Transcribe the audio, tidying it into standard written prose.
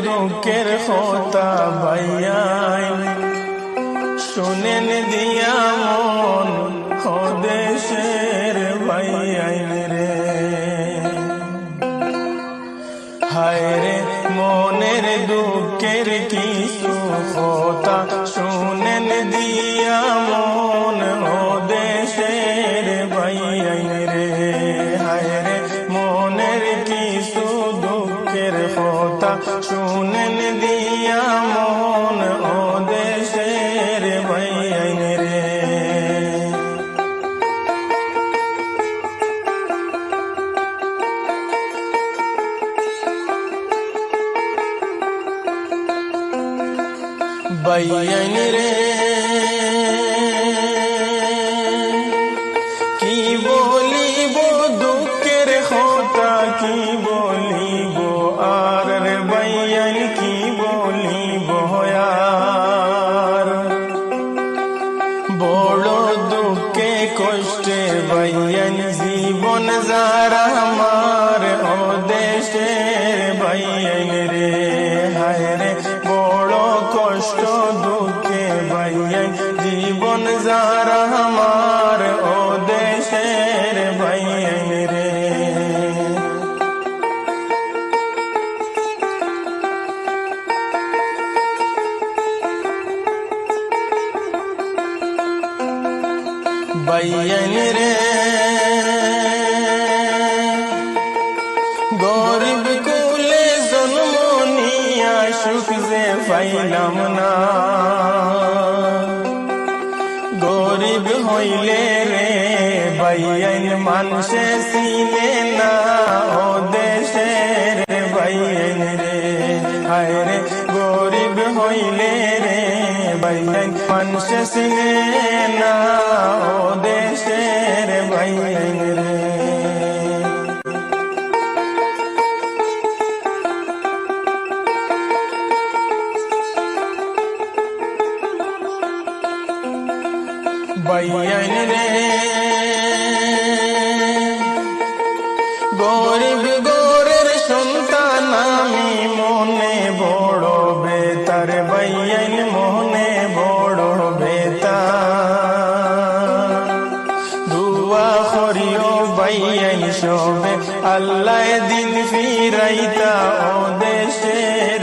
দুঃখের কথা ভাইয়াই শুনেন দিয়া মন দেশের ভাইয়াই রে। হায় রে মনের দুঃখের কিছু কথা শুনেন দিয়া মন দেশের ভাইয়াই রে। হায় রে মনের কিছু দুঃখের কথা শুনেন দিয়া মন দেশের ভাইয়াই রে। ভাইয়াই রে কি বলিব দুঃখের কথা কি বলিব আর রে ভাইয়াই কি বলিব আর বড় দুঃখে কষ্টে ভাইয়াই জীবন যারা আমার ও দেশের ভাইয়াই রে। হায় রে বড় কষ্ট দুঃখে ভাইয়াই জীবন যারা আমার ও দেশের ভাইয়াই রে। ভাইয়াই রে গরিব কুলে জন্ম নিয়া সুখ যে পাইলাম না। গরিব হইলে রে ভাইয়াই মানুষে চিনে না ও দেশের ভাইয়াই রে। হায় রে গরিব হইলে রে ভাইয়াই মানুষে চিনে না ও দেশের ভাইয়াই রে। ভাইয়াই রে গরিব গোরের সন্তান আমি মনে বড় বেতার ভাইয়াই মনে বড় বেতার। দুয়া করিও ভাইয়াই সবে আল্লাহ দিন ফিরাইতা ও দেশে